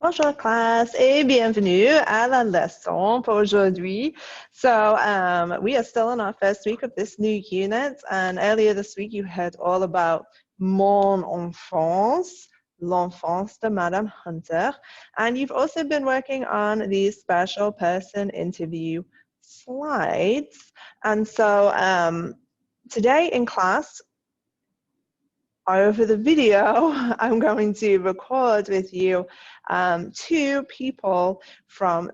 Bonjour classe et bienvenue à la leçon pour aujourd'hui. We are still in our first week of this new unit, and earlier this week you heard all about Mon Enfance, l'enfance de Madame Hunter, and you've also been working on these special person interview slides. And so today in class, over the video, I'm going to record with you two people from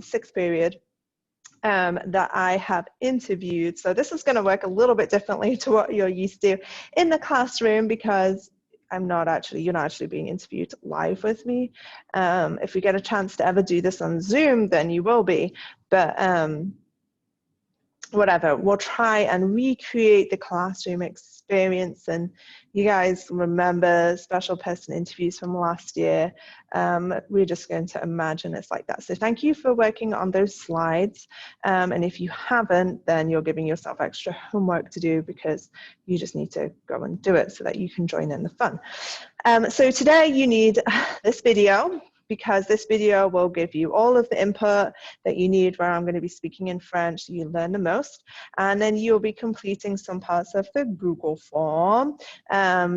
sixth period that I have interviewed. So this is going to work a little bit differently to what you're used to in the classroom because you're not actually being interviewed live with me. If we get a chance to ever do this on Zoom, then you will be. But whatever, we'll try and recreate the classroom experience. And you guys remember special person interviews from last year. We're just going to imagine it's like that. So thank you for working on those slides. And if you haven't, then you're giving yourself extra homework to do because you just need to go and do it so that you can join in the fun. So today you need this video, because this video will give you all of the input that you need where I'm going to be speaking in French so you learn the most. And then you'll be completing some parts of the Google form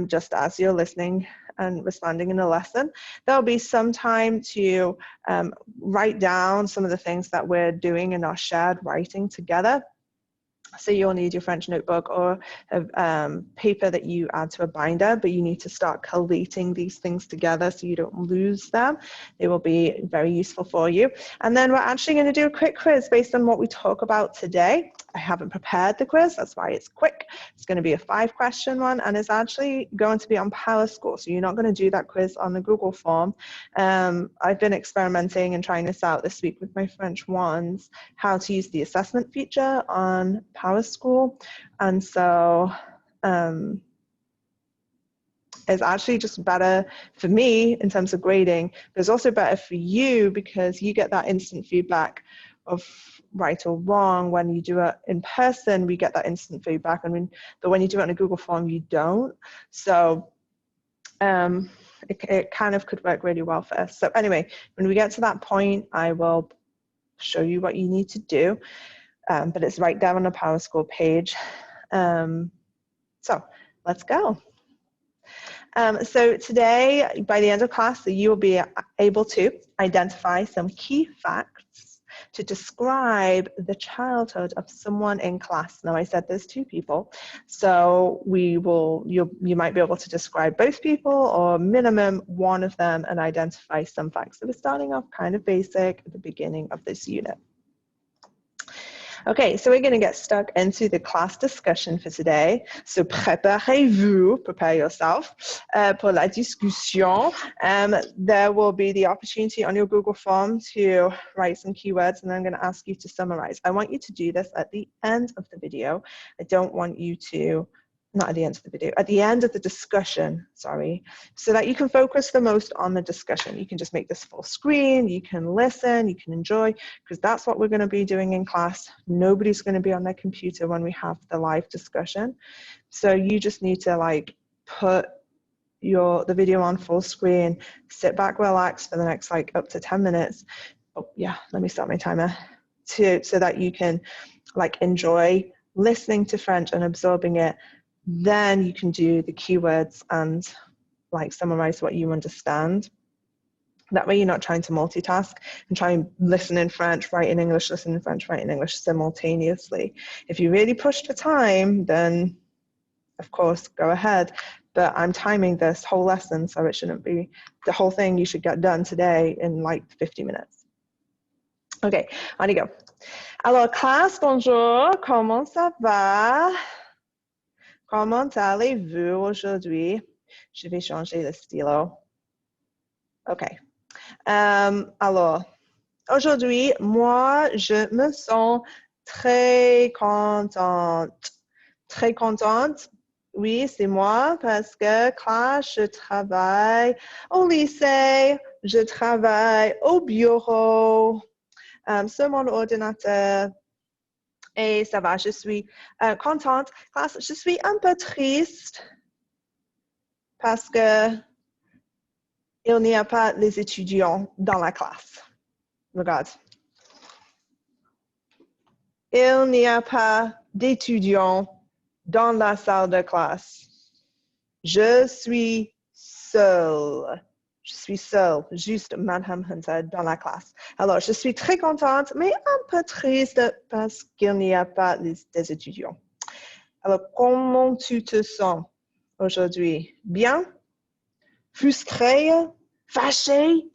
just as you're listening and responding in the lesson. There'll be some time to write down some of the things that we're doing in our shared writing together. So you'll need your French notebook or a paper that you add to a binder, but you need to start collating these things together so you don't lose them. They will be very useful for you. And then we're actually going to do a quick quiz based on what we talk about today. I haven't prepared the quiz, that's why it's quick. It's going to be a 5-question one, and it's actually going to be on PowerSchool, so you're not going to do that quiz on the Google form. I've been experimenting and trying this out this week with my French ones, how to use the assessment feature on PowerSchool, and so it's actually just better for me in terms of grading, but it's also better for you because you get that instant feedback of right or wrong. When you do it in person, we get that instant feedback, but when you do it on a Google form, you don't. So it kind of could work really well for us. So anyway, when we get to that point, I will show you what you need to do, but it's right down on the PowerSchool page. So let's go. So today, by the end of class, you will be able to identify some key facts to describe the childhood of someone in class. Now, I said there's two people, so you might be able to describe both people or minimum one of them and identify some facts. So we're starting off kind of basic at the beginning of this unit. Okay, so we're going to get stuck into the class discussion for today. So préparez-vous, prepare yourself pour la discussion. There will be the opportunity on your Google form to write some keywords, and I'm going to ask you to summarize. I want you to do this at the end of the video. I don't want you to, not at the end of the video, at the end of the discussion, sorry, so that you can focus the most on the discussion. You can just make this full screen, you can listen, you can enjoy, because that's what we're going to be doing in class. Nobody's going to be on their computer when we have the live discussion. So you just need to put the video on full screen, sit back, relax for the next up to 10 minutes. Oh yeah, let me start my timer, so that you can enjoy listening to French and absorbing it. Then you can do the keywords and summarize what you understand. That way you're not trying to multitask and try and listen in French, write in English, listen in French, write in English simultaneously. If you really push for time, then of course go ahead. But I'm timing this whole lesson, so it shouldn't be the whole thing. You should get done today in 50 minutes. Okay, on you go. Alors classe, bonjour, comment ça va? Comment allez-vous aujourd'hui? Je vais changer le stylo. OK. Alors, aujourd'hui, moi, je me sens très contente. Très contente, oui, c'est moi, parce que classe, je travaille au lycée, je travaille au bureau, sur mon ordinateur. Et ça va, je suis contente. Classe, je suis un peu triste parce que il n'y a pas les étudiants dans la classe. Regarde. Il n'y a pas d'étudiants dans la salle de classe. Je suis seule. Je suis seule, juste Madame Hunter dans la classe. Alors, je suis très contente, mais un peu triste parce qu'il n'y a pas des étudiants. Alors, comment tu te sens aujourd'hui? Bien? Frustré? Fâché?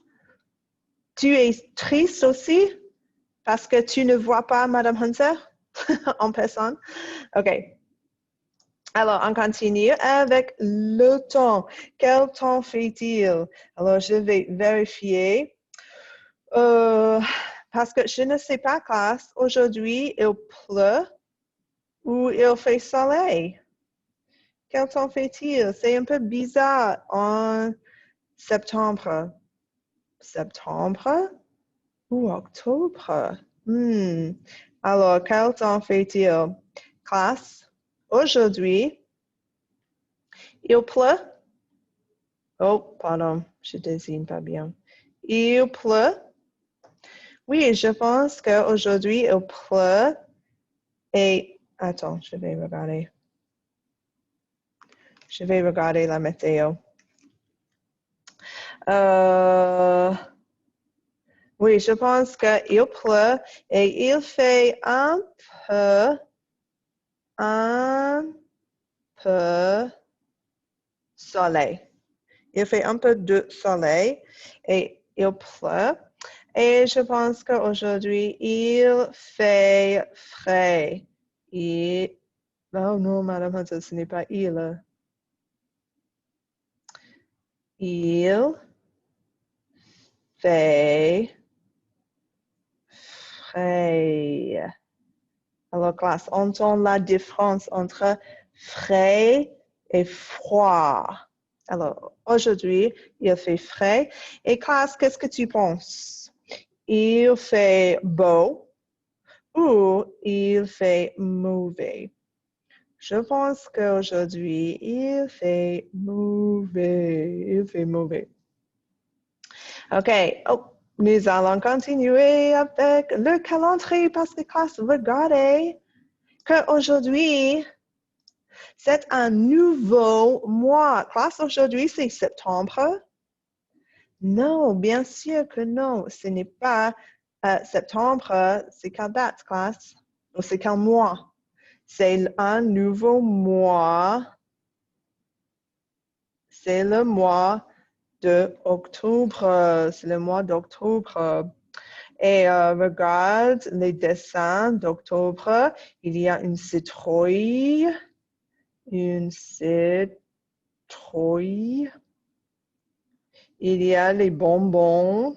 Tu es triste aussi parce que tu ne vois pas Madame Hunter en personne? OK. Alors, on continue avec le temps. Quel temps fait-il? Alors, je vais vérifier. Parce que je ne sais pas, classe. Aujourd'hui, il pleut ou il fait soleil. Quel temps fait-il? C'est un peu bizarre en septembre. Septembre ou octobre? Alors, quel temps fait-il? Classe, aujourd'hui, il pleut. Oh, pardon, je désigne pas bien. Il pleut. Oui, je pense qu'aujourd'hui, il pleut. Et, attends, je vais regarder. Je vais regarder la météo. Oui, je pense qu'il pleut et il fait un peu soleil. Il fait un peu de soleil et il pleut. Et je pense qu'aujourd'hui, il fait frais. Oh non, Madame, ce n'est pas il. Il fait frais. Alors, classe, on entend la différence entre frais et froid. Alors, aujourd'hui, il fait frais. Et classe, qu'est-ce que tu penses? Il fait beau ou il fait mauvais? Je pense qu'aujourd'hui, il fait mauvais. Il fait mauvais. OK. Oh, nous allons continuer avec le calendrier parce que, classe, regardez qu'aujourd'hui, c'est un nouveau mois. Classe, aujourd'hui, c'est septembre. Non, bien sûr que non. Ce n'est pas septembre. C'est quelle date, classe? Ou c'est quel mois? C'est un nouveau mois. C'est le mois d'octobre. C'est le mois d'octobre. Et regarde les dessins d'octobre. Il y a une citrouille. Une citrouille. Il y a les bonbons.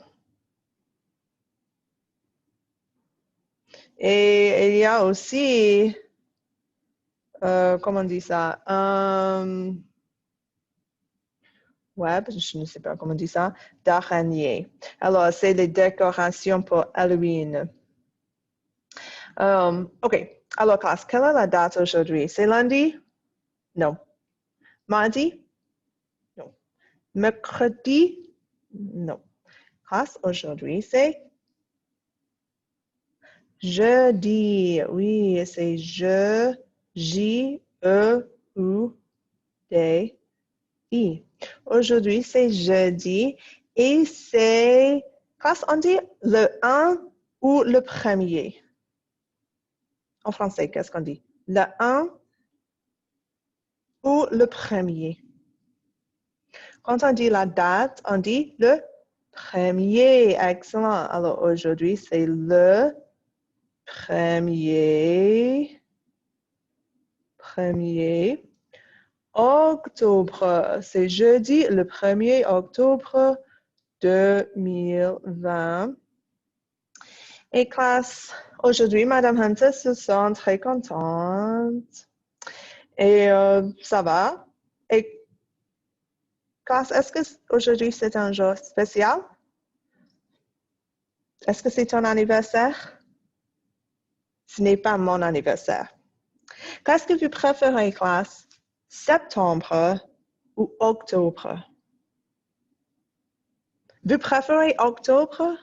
Et il y a aussi, comment on dit ça? Web, je ne sais pas comment on dit ça, d'araignée. Alors, c'est les décorations pour Halloween. OK. Alors, classe, quelle est la date aujourd'hui? C'est lundi? Non. Mardi? Non. Mercredi? Non. Classe, aujourd'hui, c'est jeudi. Oui, c'est je, J-E-U-D-I. Aujourd'hui, c'est jeudi et c'est, classe, on dit le 1 ou le premier? En français, qu'est-ce qu'on dit? Le 1 ou le premier? Quand on dit la date, on dit le premier. Excellent. Alors aujourd'hui, c'est le premier octobre. C'est jeudi, le 1er octobre 2020. Et classe, aujourd'hui, Madame Hunter se sent très contente. Et ça va. Et classe, est-ce qu'aujourd'hui c'est un jour spécial? Est-ce que c'est ton anniversaire? Ce n'est pas mon anniversaire. Qu'est-ce que vous préférez, classe? Septembre ou octobre? Vous préférez octobre?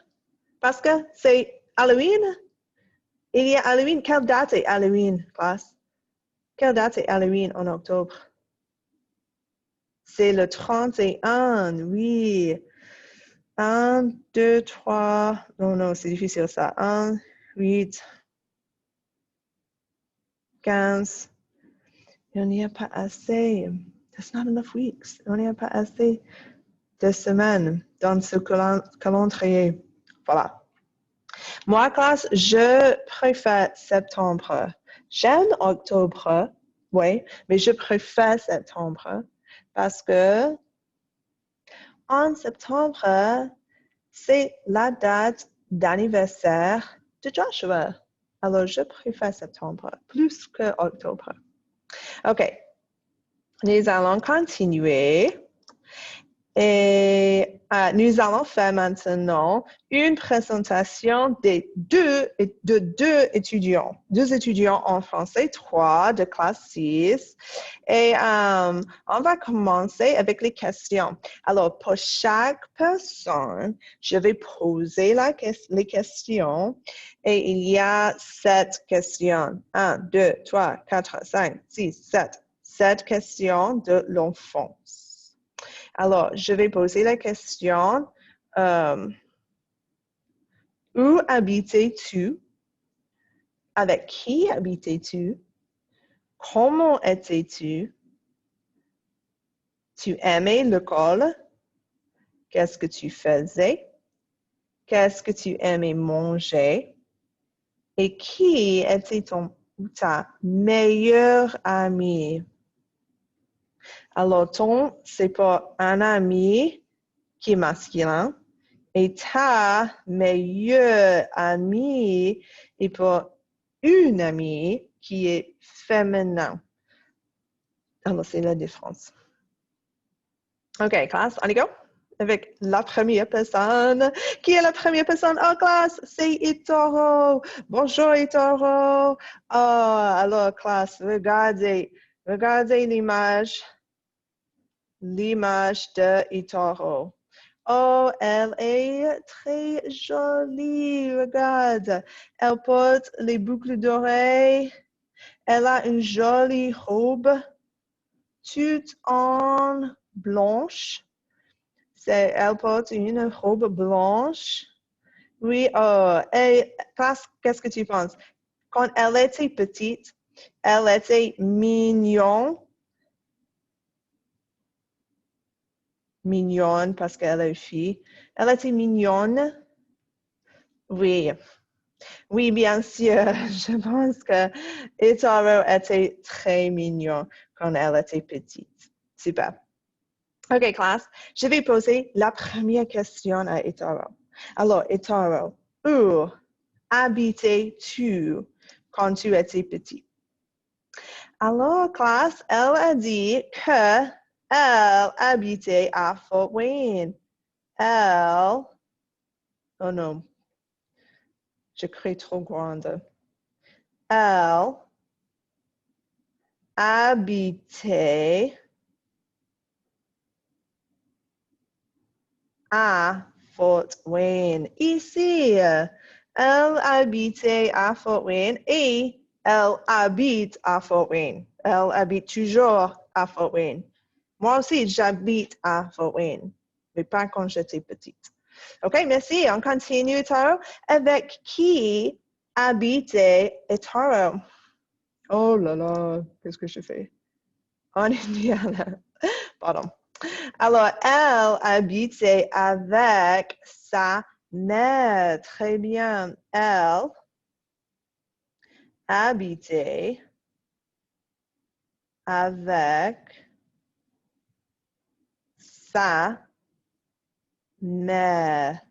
Parce que c'est Halloween? Il y a Halloween. Quelle date est Halloween, classe? Quelle date est Halloween en octobre? C'est le 31, oui. 1, 2, 3. Non, c'est difficile ça. 1, 8, 15. Il n'y a pas assez. There's not enough weeks. Il n'y a pas assez de semaines dans ce calendrier. Voilà. Moi, classe, je préfère septembre. J'aime octobre, oui, mais je préfère septembre parce que en septembre, c'est la date d'anniversaire de Joshua. Alors, je préfère septembre plus que octobre. OK. Nous allons continuer. Et nous allons faire maintenant une présentation de deux étudiants. Deux étudiants en français 3 de classe 6. Et on va commencer avec les questions. Alors, pour chaque personne, je vais poser les questions. Et il y a 7 questions. 1, 2, 3, 4, 5, 6, 7. 7 questions de l'enfance. Alors, je vais poser la question, où habitais-tu? Avec qui habitais-tu? Comment étais-tu? Tu aimais l'école? Qu'est-ce que tu faisais? Qu'est-ce que tu aimais manger? Et qui était ton ou ta meilleur ami? Alors, ton, c'est pas un ami qui est masculin. Et ta meilleure amie est pour une amie qui est féminin. Alors, c'est la différence. OK, classe, on y go? Avec la première personne. Qui est la première personne en classe? C'est Itoro. Bonjour, Itoro. Alors, classe, regardez l'image de Itoro. Oh, elle est très jolie, regarde. Elle porte les boucles d'oreilles. Elle a une jolie robe, toute en blanche. Elle porte une robe blanche. Oui, qu'est-ce que tu penses? Quand elle était petite, elle était mignonne parce qu'elle est une fille. Elle était mignonne. Oui. Oui, bien sûr. Je pense que Itaro était très mignon quand elle était petite. Super. OK, classe. Je vais poser la première question à Itaro. Alors, Itaro, où habitais-tu quand tu étais petit? Alors, classe, elle a dit qu'elle habitait à Fort Wayne. Elle, oh non, j'écris trop grande. Elle habitait à Fort Wayne. Ici, elle habitait à Fort Wayne et elle habite à Fort Wayne. Elle habite toujours à Fort Wayne. Moi aussi, j'habite à Fort Wayne, mais pas quand j'étais petite. OK, merci. On continue, Taro. Avec qui habitait Taro? Oh là là, qu'est-ce que je fais? En Indiana. Pardon. Alors, elle habitait avec sa mère. Très bien. Elle habitait avec sa mère.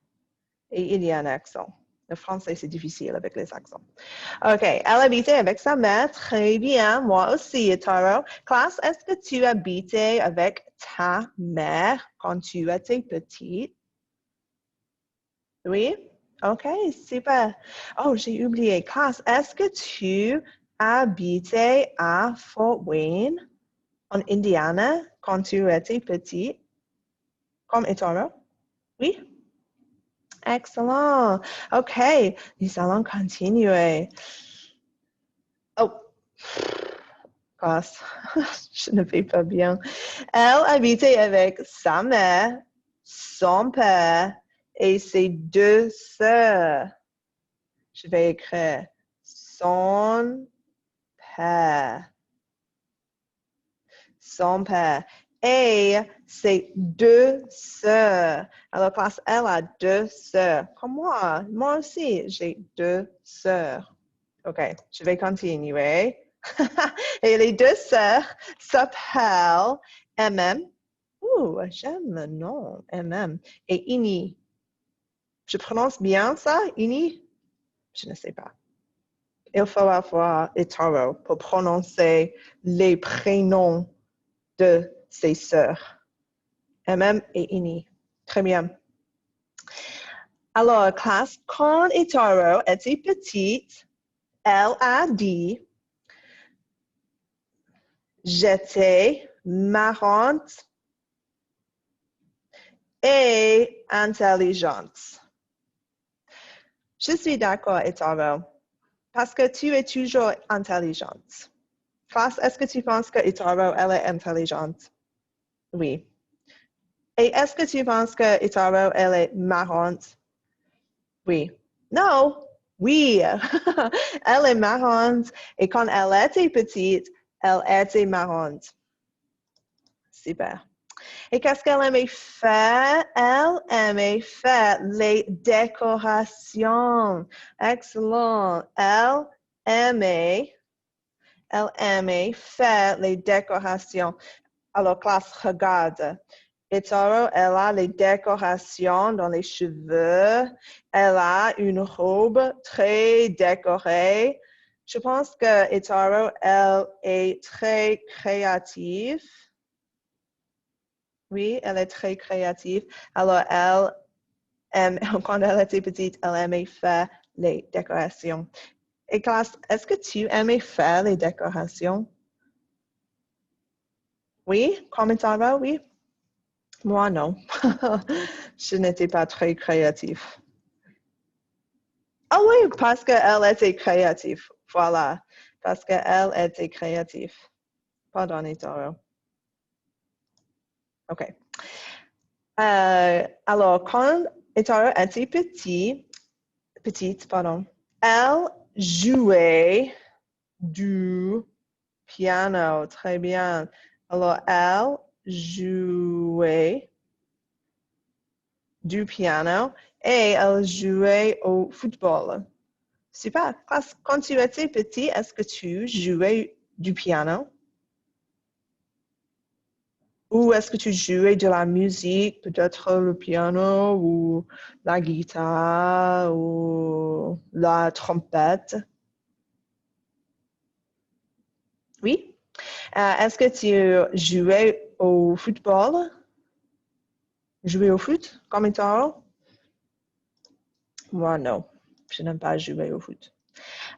Et il y a un accent. Le français, c'est difficile avec les accents. OK. Elle habitait avec sa mère. Très bien. Moi aussi, Taro. Classe, est-ce que tu habitais avec ta mère quand tu étais petite? Oui? OK, super. Oh, j'ai oublié. Classe, est-ce que tu habitais à Fort Wayne, en Indiana, quand tu étais petit? Comme Etoro? Oui? Excellent. OK, nous allons continuer. Oh, grâce, je ne vais pas bien. Elle habitait avec sa mère, son père et ses deux sœurs. Je vais écrire son père. Son père. Et ses deux sœurs. Alors, classe, elle a deux sœurs. Comme moi. Moi aussi, j'ai deux sœurs. OK, je vais continuer. Et les deux sœurs s'appellent MM. Ouh, j'aime le nom, MM. Et Ini. Je prononce bien ça, Ini? Je ne sais pas. Il faut avoir Itaro pour prononcer les prénoms de ses sœurs. MM et Ini. Très bien. Alors, classe, quand Itaro était petite, elle a dit, j'étais marrante et intelligente. Je suis d'accord, Itaro, parce que tu es toujours intelligente. Classe, est-ce que tu penses que Itaro, elle est intelligente? Oui. Et est-ce que tu penses que Itaro, elle est marrante? Oui. Non. Oui. Elle est marrante. Et quand elle était petite, elle était marrante. Super. Et qu'est-ce qu'elle aimait faire? Elle aimait faire les décorations. Excellent. Elle aimait faire les décorations. Alors, classe, regarde. Itaro, elle a les décorations dans les cheveux. Elle a une robe très décorée. Je pense que Itaro, elle est très créative. Oui, elle est très créative. Alors, quand elle était petite, elle aimait faire les décorations. Et classe, est-ce que tu aimais faire les décorations? Oui, comme Itaro, oui. Moi, non. Je n'étais pas très créatif. Ah oui, parce qu'elle était créative. Voilà, parce qu'elle était créative. Pardon, Itaro. OK. Alors, quand Itaro était petite, pardon, elle jouait du piano. Très bien. Alors, elle jouait du piano et elle jouait au football. Super. Quand tu étais petit, est-ce que tu jouais du piano? Ou est-ce que tu jouais de la musique, peut-être le piano ou la guitare ou la trompette? Oui. Est-ce que tu jouais au football? Jouer au foot, comme Itaro? Moi, non. Je n'aime pas jouer au foot.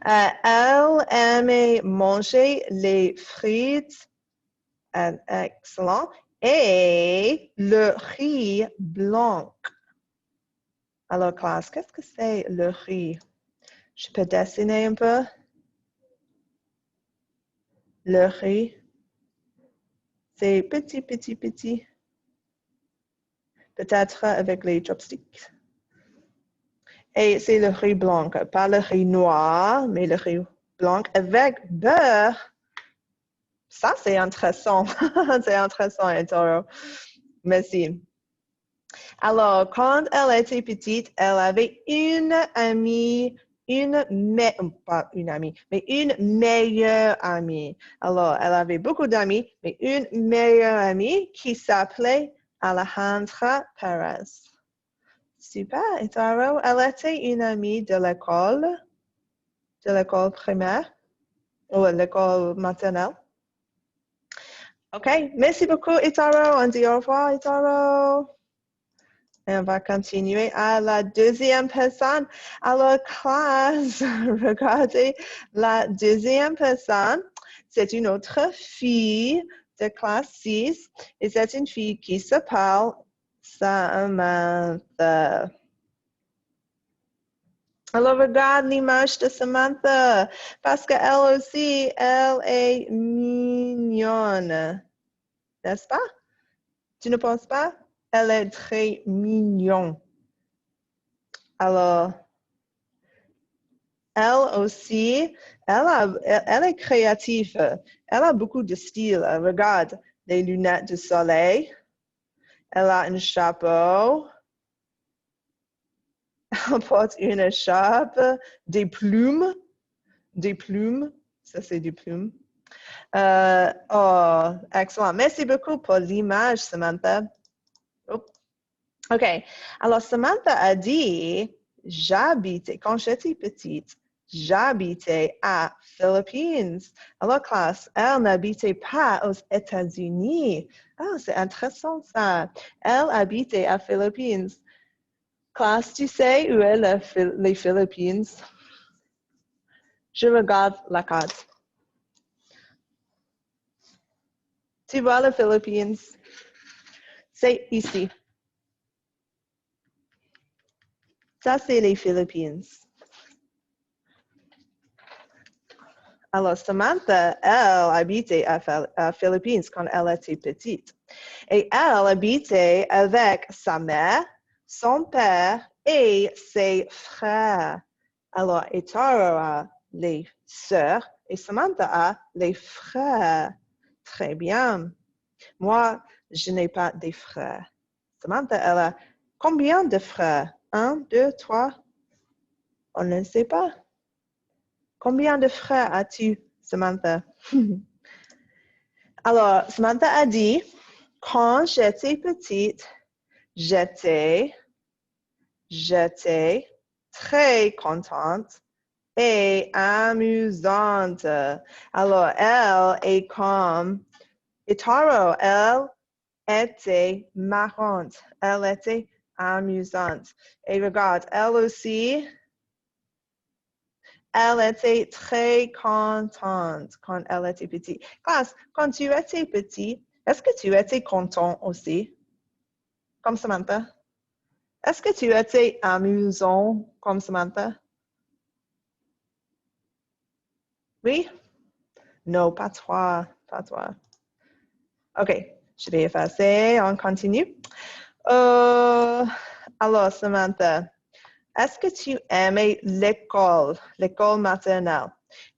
Elle aimait manger les frites. Excellent. Et le riz blanc. Alors, classe, qu'est-ce que c'est le riz? Je peux dessiner un peu? Le riz. C'est petit, petit, petit. Peut-être avec les chopsticks. Et c'est le riz blanc, pas le riz noir, mais le riz blanc avec beurre. Ça, c'est intéressant. C'est intéressant, Toro. Merci. Alors, quand elle était petite, elle avait une amie, pas une amie, mais une meilleure amie. Alors, elle avait beaucoup d'amis, mais une meilleure amie qui s'appelait Alejandra Perez. Super, Itaro, elle était une amie de l'école primaire ou l'école maternelle. OK, merci beaucoup, Itaro. On dit au revoir, Itaro. Et on va continuer à la deuxième personne. Alors, classe, regardez la deuxième personne. C'est une autre fille de classe 6 et c'est une fille qui s'appelle Samantha. Alors, regarde l'image de Samantha, parce qu'elle aussi, elle est mignonne. N'est-ce pas? Tu ne penses pas? Elle est très mignonne. Alors, elle aussi, elle est créative. Elle a beaucoup de style. Regarde, les lunettes de soleil. Elle a un chapeau. Elle porte une écharpe, des plumes. Des plumes. Ça, c'est des plumes. Oh, excellent. Merci beaucoup pour l'image, Samantha. Oh. OK. Alors, Samantha a dit, j'habitais, quand j'étais petite, j'habitais à Philippines. Alors, classe, elle n'habitait pas aux États-Unis. Ah, c'est intéressant ça. Elle habitait à Philippines. Classe, tu sais où est les Philippines? Je regarde la carte. Tu vois les Philippines? C'est ici. Ça, c'est les Philippines. Alors, Samantha, elle habitait à Philippines quand elle était petite. Et elle habitait avec sa mère, son père et ses frères. Alors, Etaro a les sœurs et Samantha a les frères. Très bien. Moi, je n'ai pas de frères. Samantha, elle a combien de frères? 1, 2, 3? On ne sait pas. Combien de frères as-tu, Samantha? Alors, Samantha a dit, quand j'étais petite, j'étais très contente et amusante. Alors, elle est comme Etaro, elle était marrante, elle était amusante. Et regarde, elle aussi, elle était très contente quand elle était petite. Classe, quand tu étais petit, est-ce que tu étais content aussi, comme Samantha? Est-ce que tu étais amusant comme Samantha? Oui? Non, pas toi, pas toi. OK, je vais effacer, on continue. Alors, Samantha, est-ce que tu aimais l'école maternelle?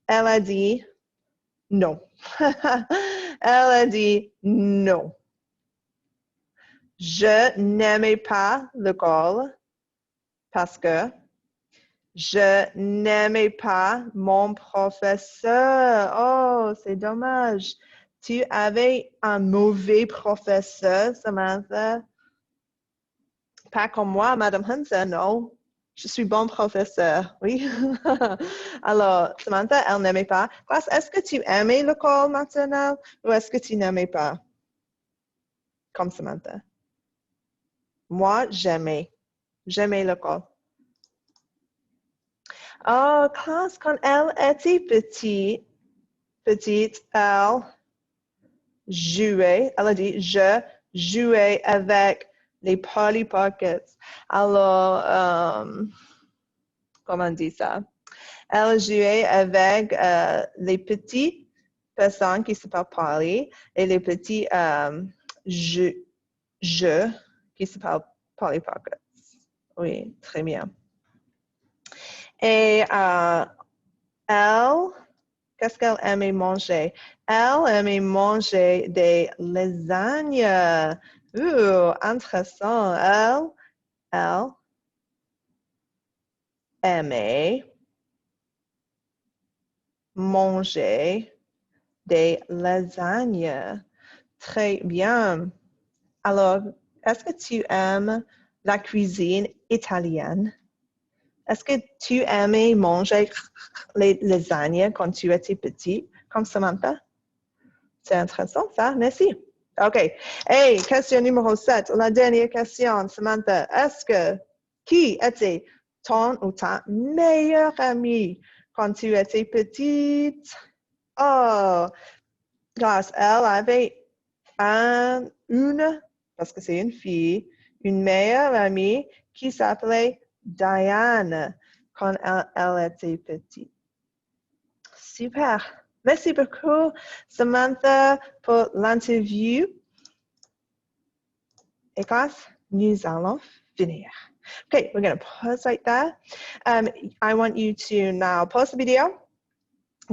Elle a dit non. Elle a dit non. Je n'aimais pas l'école parce que je n'aimais pas mon professeur. Oh, c'est dommage. Tu avais un mauvais professeur, Samantha. Pas comme moi, Madame Hunter, non. Je suis bon professeur, oui. Alors, Samantha, elle n'aimait pas. Est-ce que tu aimais l'école maternelle ou est-ce que tu n'aimais pas? Comme Samantha. Moi, j'aimais. J'aimais l'école. Oh, classe, quand elle était petite, elle jouait, elle a dit, je jouais avec les Polly Pockets. Alors, comment on dit ça? Elle jouait avec les petites personnes qui s'appellent Polly et les petits jeux qui s'appellent Polly Pockets. Oui, très bien. Et elle, qu'est-ce qu'elle aimait manger? Elle aimait manger des lasagnes. Intéressant. Elle aimait manger des lasagnes. Très bien. Alors, est-ce que tu aimes la cuisine italienne? Est-ce que tu aimais manger les lasagnes quand tu étais petit, comme Samantha? C'est intéressant, ça. Merci. OK. Hey, question numéro 7. La dernière question, Samantha. Qui était ton ou ta meilleure amie quand tu étais petite? Oh, grâce, elle avait parce que c'est une fille, une meilleure amie qui s'appelait Diane. quand elle était petite. Super. Merci beaucoup, Samantha, pour l'interview. Et class, nous allons finir. Okay, we're going to pause right there. I want you to now pause the video,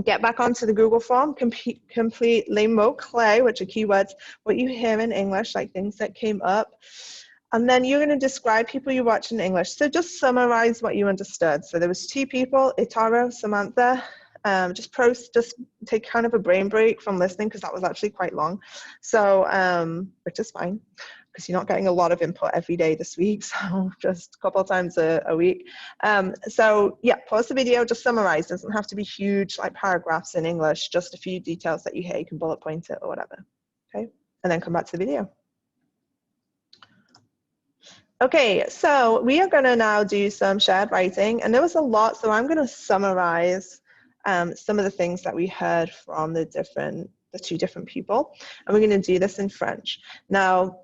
get back onto the Google form, complete les mots-clés, which are keywords, what you hear in English, like things that came up. And then you're going to describe people you watch in English. So just summarize what you understood. So there was 2 people, Itaro, Samantha. Just take kind of a brain break from listening because that was actually quite long. So, which is fine because you're not getting a lot of input every day this week. So just a couple of times a week. So yeah, pause the video, just summarize. It doesn't have to be huge like paragraphs in English, just a few details that you hear. You can bullet point it or whatever. Okay, and then come back to the video. Okay, so we are going to now do some shared writing, and there was a lot, so I'm going to summarize some of the things that we heard from the 2 different people, and we're going to do this in French. Now,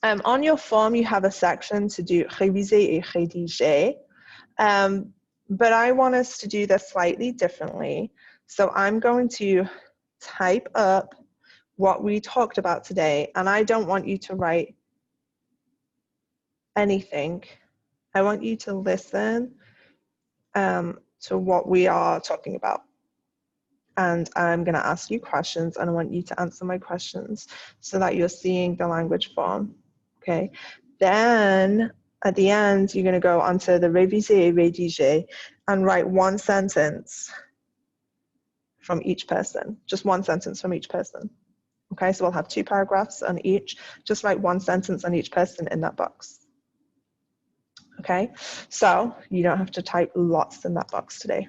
on your form, you have a section to do réviser et rédiger, but I want us to do this slightly differently. So I'm going to type up what we talked about today, and I don't want you to write anything. I want you to listen to what we are talking about. And I'm going to ask you questions, and I want you to answer my questions so that you're seeing the language form. Okay. Then at the end, you're going to go onto the réviser et rédiger and write 1 sentence from each person, just 1 sentence from each person. Okay, so we'll have 2 paragraphs on each. Just write 1 sentence on each person in that box. Okay, so you don't have to type lots in that box today.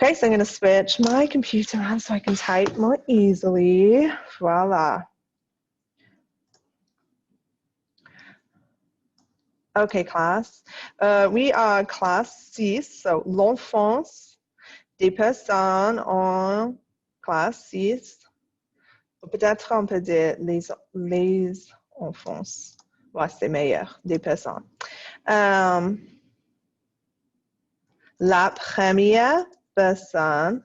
Okay, so I'm going to switch my computer around so I can type more easily. Voila. Okay, class. We are class 6, so l'enfance des personnes en classe 6. Peut-être on peut dire les enfants. Ouais, c'est meilleur, des personnes. La première personne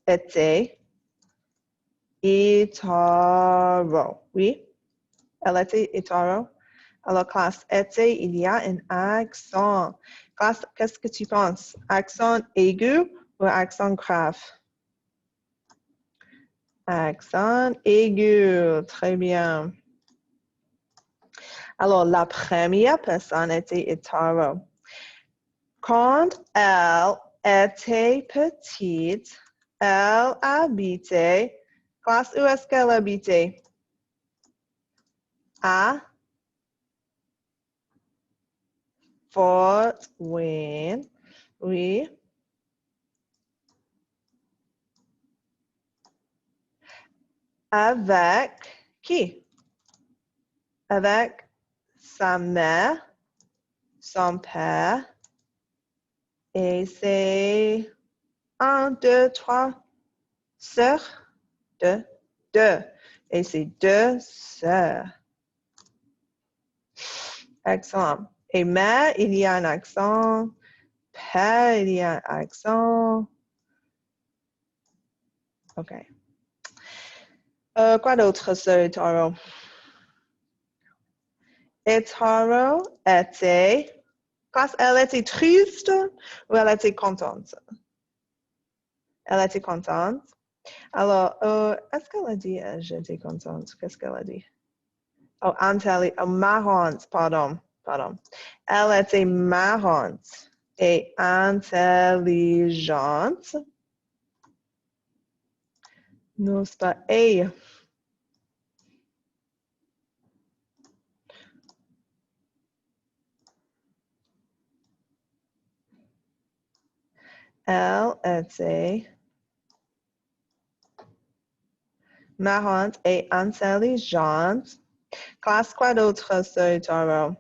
était Itaro. Oui, elle était Itaro. Alors, classe était, il y a un accent. Classe, qu'est-ce que tu penses? Accent aigu ou accent grave? Accent aigu, très bien. Alors, la première personne était Itaro. Quand elle était petite, elle habitait. Classe, où est-ce qu'elle habitait? À Fort Wayne. Oui. Avec qui? Avec sa mère, son père, et ses 1, 2, 3 sœurs. 2. Et ses 2 sœurs. Excellent. Et mère, il y a un accent. Père, il y a un accent. OK. Quoi d'autre sur Itaro? Itaro était... Elle était triste ou elle était contente? Elle était contente. Alors, est-ce qu'elle a dit j'étais contente? Qu'est-ce qu'elle a dit? Oh, marrante, pardon. Elle était marrante et intelligente. Non, c'est pas et. Elle était marrante et intelligente. Classe, quoi d'autre sur Itaro?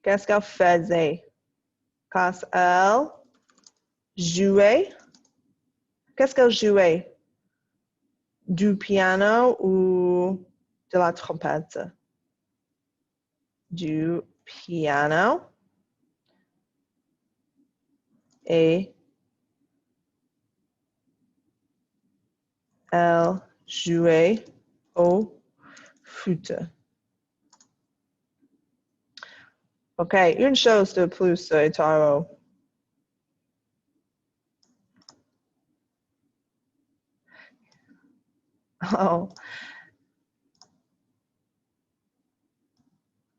Qu'est-ce qu'elle faisait? Classe, elle jouait. Qu'est-ce qu'elle jouait? Du piano ou de la trompette? du piano et elle jouait au foot. OK, une chose de plus, Taro. Oh.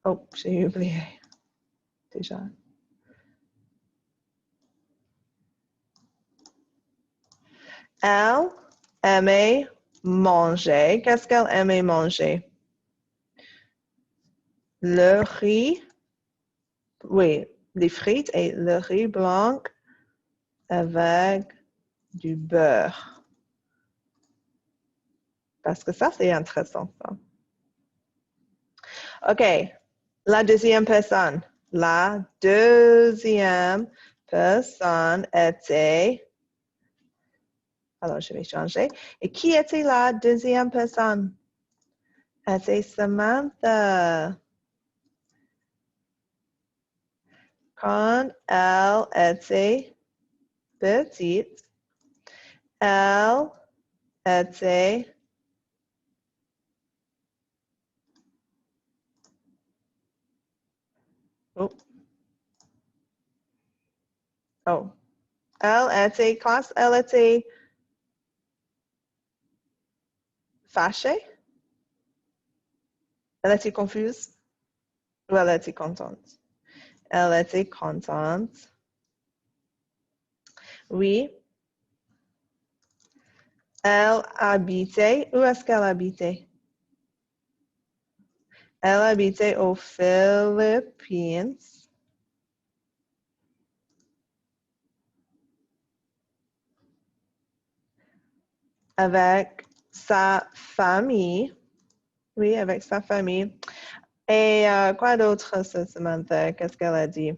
Oh, j'ai oublié déjà. Elle aimait manger. Qu'est-ce qu'elle aimait manger? Le riz, oui, les frites et le riz blanc avec du beurre. Parce que ça, c'est intéressant, ça. OK, la deuxième personne. La deuxième personne était... Alors, je vais changer. Et qui était la deuxième personne? C'était Samantha. Quand elle était petite, elle était elle était classe, elle était fâchée, elle était confuse ou elle était contente? Elle était contente. Oui. Elle habitait, où est-ce qu'elle habitait? Elle habitait aux Philippines avec sa famille. Oui, avec sa famille. Et quoi d'autre, Samantha? Qu'est-ce qu'elle a dit?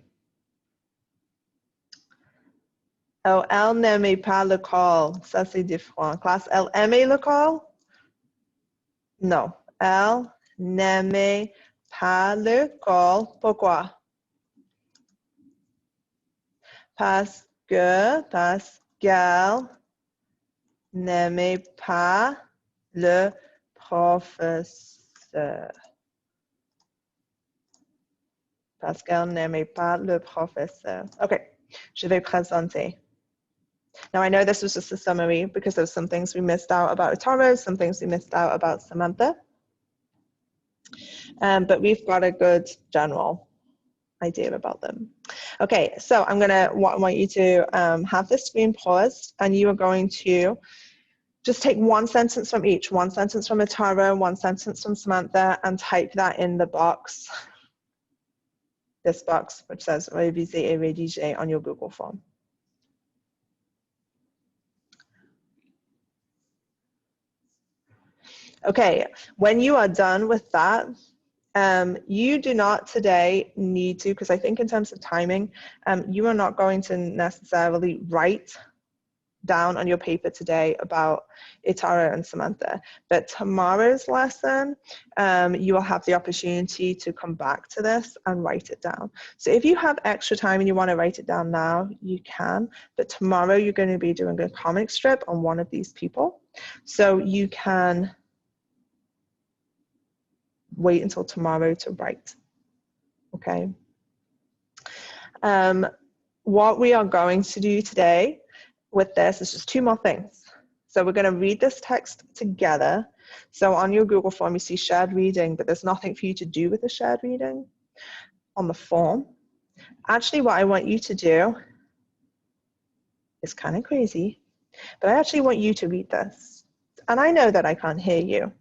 Oh, elle n'aimait pas l'école. Ça, c'est différent. Classe, elle aimait l'école? Non. Elle n'aimait pas l'école. Pourquoi? Parce qu'elle n'aimait pas le professeur. Parce qu'elle n'aimait pas le professeur. OK, je vais présenter. Now, I know this was just a summary because there's some things we missed out about Otaro, some things we missed out about Samantha. But we've got a good general idea about them. Okay, so I'm going to want you to have the screen paused, and you are going to just take one sentence from each, one sentence from Otaro, one sentence from Samantha, and type that in the box, this box, which says réviser et rédiger on your Google form. Okay, when you are done with that, you do not today need to, because I think in terms of timing, you are not going to necessarily write down on your paper today about Itara and Samantha. But tomorrow's lesson, you will have the opportunity to come back to this and write it down. So if you have extra time and you want to write it down now, you can. But tomorrow you're going to be doing a comic strip on one of these people. So you can wait until tomorrow to write, okay? What we are going to do today with this is just two more things. So we're going to read this text together. So on your Google form, you see shared reading, but there's nothing for you to do with the shared reading on the form. Actually, what I want you to do is kind of crazy, but I actually want you to read this. And I know that I can't hear you,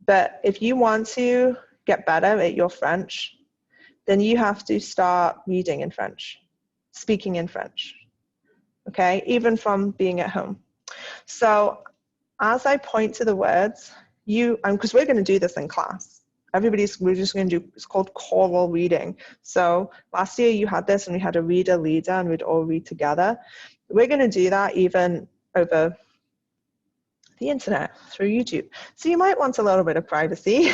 but if you want to get better at your French, then you have to start reading in French, speaking in French, okay, even from being at home. So as I point to the words, because we're going to do this in class. We're just going to do, it's called choral reading. So last year you had this and we had a reader, leader, and we'd all read together. We're going to do that even over the internet, through YouTube. So you might want a little bit of privacy,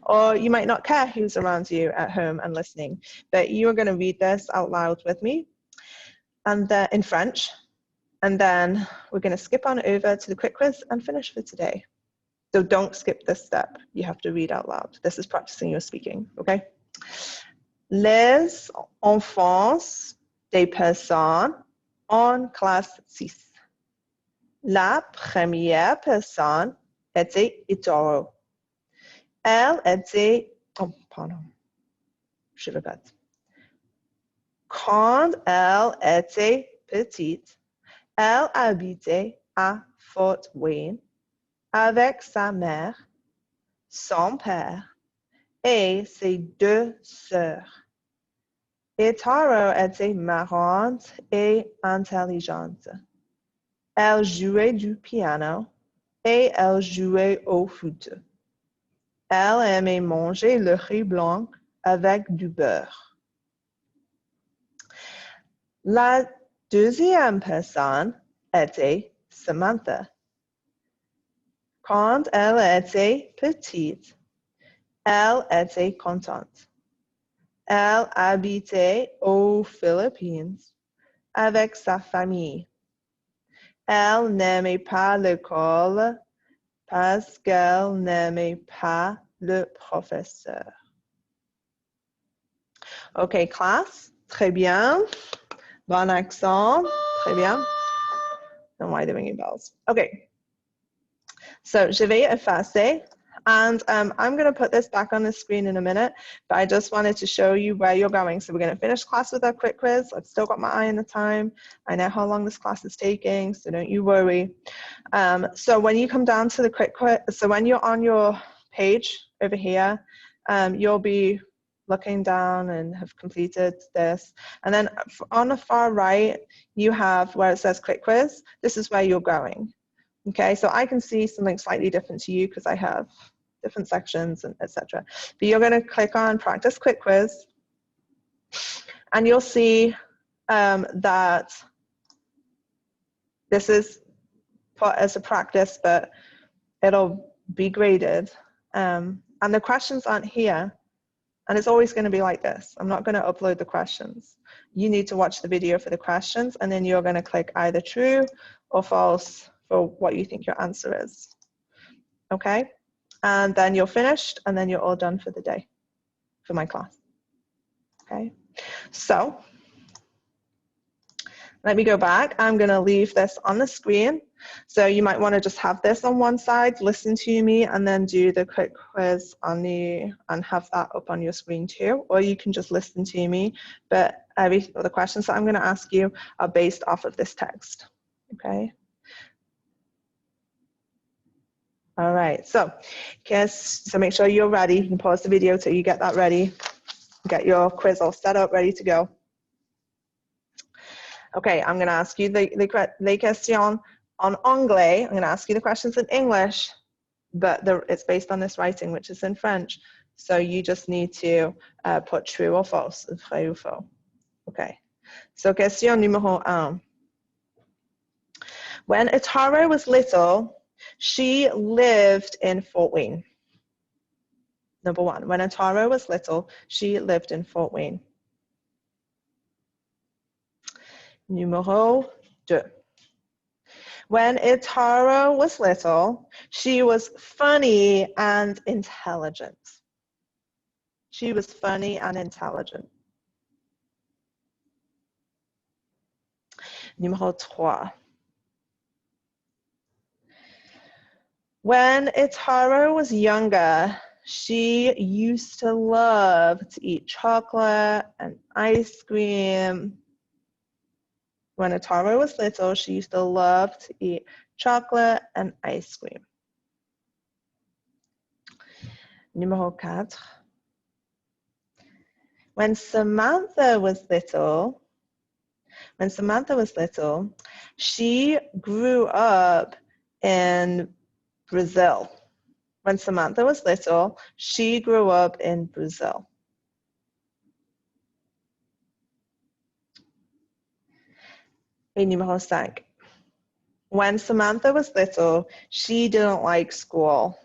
or you might not care who's around you at home and listening, but you are going to read this out loud with me, and in French, and then we're going to skip on over to the quick quiz and finish for today. So don't skip this step. You have to read out loud. This is practicing your speaking, okay? Les enfants des personnes en classe 6. La première personne était Itoro. Elle était... Oh, pardon. Je répète. Quand elle était petite, elle habitait à Fort Wayne avec sa mère, son père et ses 2 sœurs. Itaro était marrante et intelligente. Elle jouait du piano et elle jouait au foot. Elle aimait manger le riz blanc avec du beurre. La deuxième personne était Samantha. Quand elle était petite, elle était contente. Elle habitait aux Philippines avec sa famille. Elle n'aimait pas l'école parce qu'elle n'aimait pas le professeur. OK, classe, très bien. Bon accent, très bien. And why are they ringing bells? Okay, so je vais effacer, and I'm going to put this back on the screen in a minute, but I just wanted to show you where you're going. So we're going to finish class with our quick quiz. I've still got my eye on the time. I know how long this class is taking, so don't you worry. So when you come down to the quick quiz, so when you're on your page over here, you'll be looking down and have completed this. And then on the far right, you have where it says quick quiz. This is where you're going. Okay, so I can see something slightly different to you because I have different sections and etc. But you're going to click on practice quick quiz, and you'll see that this is put as a practice, but it'll be graded. And the questions aren't here. And it's always going to be like this. I'm not going to upload the questions. You need to watch the video for the questions, and then you're going to click either true or false for what you think your answer is. Okay? And then you're finished, and then you're all done for the day, for my class. Okay? So let me go back. I'm going to leave this on the screen. So you might want to just have this on one side, listen to me, and then do the quick quiz on and have that up on your screen too. Or you can just listen to me, but the questions that I'm going to ask you are based off of this text. Okay? All right, so make sure you're ready. You can pause the video till you get that ready. Get your quiz all set up, ready to go. Okay, I'm going to ask you les questions en anglais. I'm going to ask you the questions in English, but it's based on this writing, which is in French. So you just need to put true or false, vrai ou faux. Okay, so question numéro 1. When Itaro was little, she lived in Fort Wayne. Number 1, when Itaro was little, she lived in Fort Wayne. Numéro 2. When Itaro was little, she was funny and intelligent. She was funny and intelligent. Numéro 3. When Itaro was younger, she used to love to eat chocolate and ice cream. When Itaro was little, she used to love to eat chocolate and ice cream. Numéro 4. When Samantha was little, she grew up in Brazil. When Samantha was little, she grew up in Brazil. Et numéro 5. When Samantha was little, she didn't like school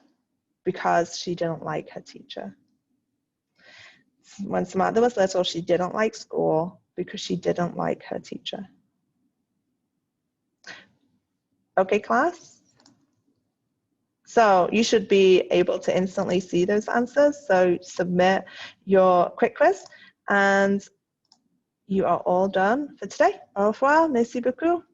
because she didn't like her teacher. When Samantha was little, she didn't like school because she didn't like her teacher. Okay, class? So you should be able to instantly see those answers. So submit your quick quiz and you are all done for today. Au revoir, merci beaucoup.